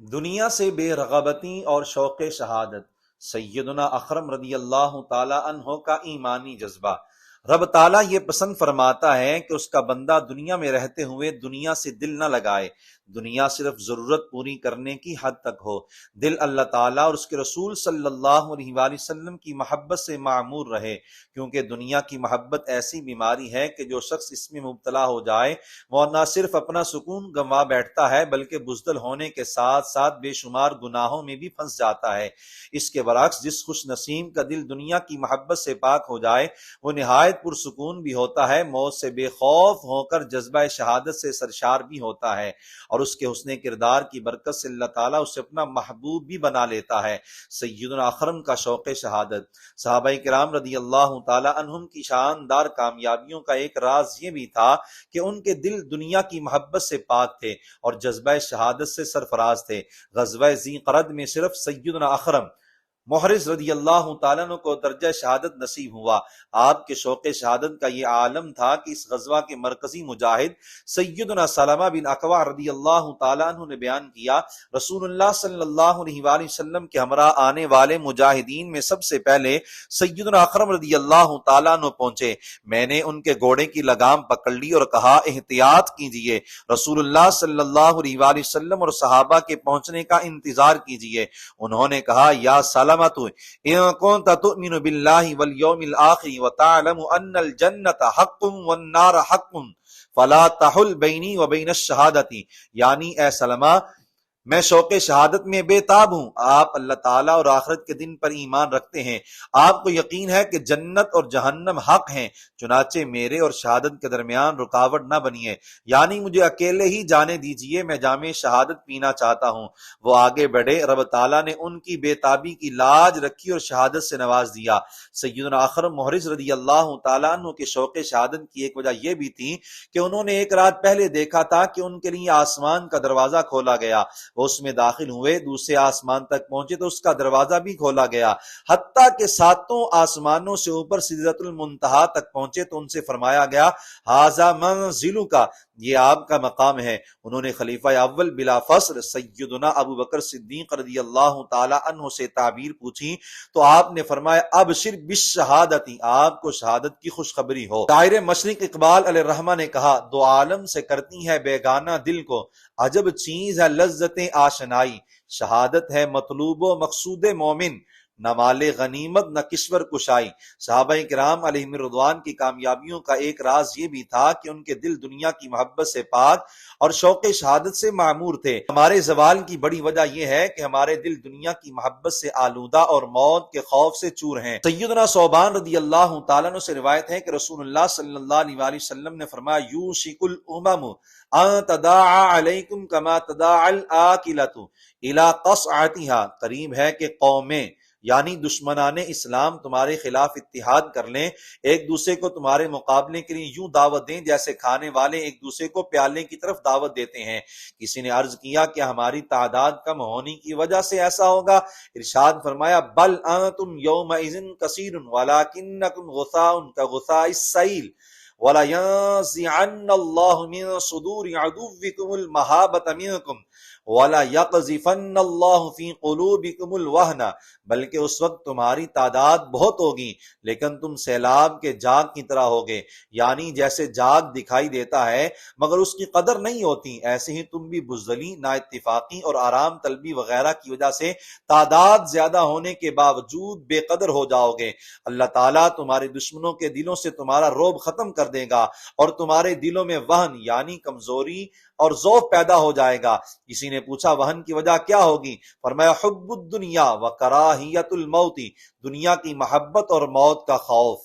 دنیا سے بے رغبتی اور شوق شہادت سیدنا اکرم رضی اللہ تعالی عنہ کا ایمانی جذبہ۔ رب تعالیٰ یہ پسند فرماتا ہے کہ اس کا بندہ دنیا میں رہتے ہوئے دنیا سے دل نہ لگائے، دنیا صرف ضرورت پوری کرنے کی حد تک ہو، دل اللہ تعالیٰ اور اس کے رسول صلی اللہ علیہ وآلہ وسلم کی محبت سے معمور رہے، کیونکہ دنیا کی محبت ایسی بیماری ہے کہ جو شخص اس میں مبتلا ہو جائے وہ نہ صرف اپنا سکون گنوا بیٹھتا ہے بلکہ بزدل ہونے کے ساتھ ساتھ بے شمار گناہوں میں بھی پھنس جاتا ہے۔ اس کے برعکس جس خوش نصیب کا دل دنیا کی محبت سے پاک ہو جائے وہ نہایت پرسکون بھی ہوتا ہے، موت سے بے خوف ہو کر جذبہ شہادت سے سرشار بھی ہوتا ہے، اور اس کے حسن کردار کی برکت سے اللہ تعالیٰ اسے اپنا محبوب بھی بنا لیتا ہے۔ سیدنا اکرم کا شوق شہادت۔ صحابہ کرام رضی اللہ تعالی عنہم کی شاندار کامیابیوں کا ایک راز یہ بھی تھا کہ ان کے دل دنیا کی محبت سے پاک تھے اور جذبہ شہادت سے سرفراز تھے۔ غزوہ ذی قرد میں صرف سیدنا اکرم محرز رضی اللہ تعالیٰ عنہ کو درجہ شہادت نصیب ہوا۔ آپ کے شوق شہادت کا یہ عالم تھا کہ اس غزوہ کے مرکزی مجاہد سیدنا سلمہ بن اکوع رضی اللہ تعالیٰ عنہ نے بیان کیا، رسول اللہ صلی اللہ علیہ وآلہ وسلم کے ہمراہ آنے والے مجاہدین میں سب سے پہلے سیدنا اکرم رضی اللہ تعالیٰ عنہ پہنچے۔ میں نے ان کے گھوڑے کی لگام پکڑ لی اور کہا، احتیاط کیجئے، رسول اللہ صلی اللہ علیہ وآلہ وسلم اور صحابہ کے پہنچنے کا انتظار کیجئے۔ انہوں نے کہا، یا سلمہ ان كنت تؤمن بالله واليوم الآخر وتعلم ان الجنة حق والنار حق فلا تحل بینی وبین الشہادتی، یعنی اے سلمہ میں شوق شہادت میں بے تاب ہوں، آپ اللہ تعالیٰ اور آخرت کے دن پر ایمان رکھتے ہیں، آپ کو یقین ہے کہ جنت اور جہنم حق ہیں، چنانچہ میرے اور شہادت کے درمیان رکاوٹ نہ بنیے، یعنی مجھے اکیلے ہی جانے دیجئے، میں جام شہادت پینا چاہتا ہوں۔ وہ آگے بڑھے، رب تعالیٰ نے ان کی بے تابی کی لاج رکھی اور شہادت سے نواز دیا۔ سیدنا اکرم محرز رضی اللہ تعالیٰ عنہ کے شوق شہادت کی ایک وجہ یہ بھی تھی کہ انہوں نے ایک رات پہلے دیکھا تھا کہ ان کے لیے آسمان کا دروازہ کھولا گیا، وہ اس میں داخل ہوئے، دوسرے آسمان تک پہنچے تو اس کا دروازہ بھی کھولا گیا، حتیٰ کہ ساتوں آسمانوں سے اوپر سدرۃ المنتہا تک پہنچے تو ان سے فرمایا گیا، ھذا منزلک، یہ آپ کا مقام ہے۔ انہوں نے خلیفہ اول بلا فصل سیدنا ابو بکر صدیق رضی اللہ تعالی عنہ سے تعبیر پوچھی تو آپ نے فرمایا، ابشر بالشہادتی، آپ کو شہادت کی خوشخبری ہو۔ شاعر مشرق اقبال علیہ الرحمہ نے کہا، دو عالم سے کرتی ہے بیگانہ دل کو، عجب چیز ہے لذت آشنائی، شہادت ہے مطلوب و مقصود مومن، نہ مال غنیمت نہ کشور کشائی۔ صحابہ کرام علیہم رضوان کی کامیابیوں کا ایک راز یہ بھی تھا کہ ان کے دل دنیا کی محبت سے پاک اور شوق شہادت سے معمور تھے۔ ہمارے زوال کی بڑی وجہ یہ ہے کہ ہمارے دل دنیا کی محبت سے آلودہ اور موت کے خوف سے چور ہیں۔ سیدنا ثوبان رضی اللہ تعالیٰ عنہ سے روایت ہے کہ رسول اللہ صلی اللہ علیہ وآلہ وسلم نے فرمایا، یوشک الامم ان تداعی علیکم کما تداعی الآکلۃ الی قصعتھا، قریب ہے کہ قومیں یعنی دشمنان اسلام تمہارے خلاف اتحاد کر لیں، ایک دوسرے کو تمہارے مقابلے کے لیے یوں دعوت دیں جیسے کھانے والے ایک دوسرے کو پیالے کی طرف دعوت دیتے ہیں۔ کسی نے عرض کیا کہ ہماری تعداد کم ہونے کی وجہ سے ایسا ہوگا؟ ارشاد فرمایا، بل انتم یومئذ کثیر ولکنکم غثاء کغثاء السیل وَلَيَنزِعَنَّ اللَّهُ مِن صُدُورِ عَدُوِّكُمُ الْمَحَابَّةَ مِنكُمْ وَلَيَقْذِفَنَّ اللَّهُ فِي قُلُوبِكُمُ الْوَهْنَ، بلکہ اس وقت تمہاری تعداد بہت ہوگی لیکن تم سیلاب کے جاگ کی طرح ہوگے، یعنی جیسے جاگ دکھائی دیتا ہے مگر اس کی قدر نہیں ہوتی، ایسے ہی تم بھی بزدلی، نا اتفاقی اور آرام طلبی وغیرہ کی وجہ سے تعداد زیادہ ہونے کے باوجود بے قدر ہو جاؤ گے۔ اللہ تعالیٰ تمہارے دشمنوں کے دلوں سے تمہارا رعب ختم کر دے گا اور تمہارے دلوں میں وہن یعنی کمزوری اور ضعف پیدا ہو جائے گا۔ کسی نے پوچھا وہن کی وجہ کیا ہوگی؟ فرمایا، حب الدنیا و کراہیت الموت، دنیا کی محبت اور موت کا خوف۔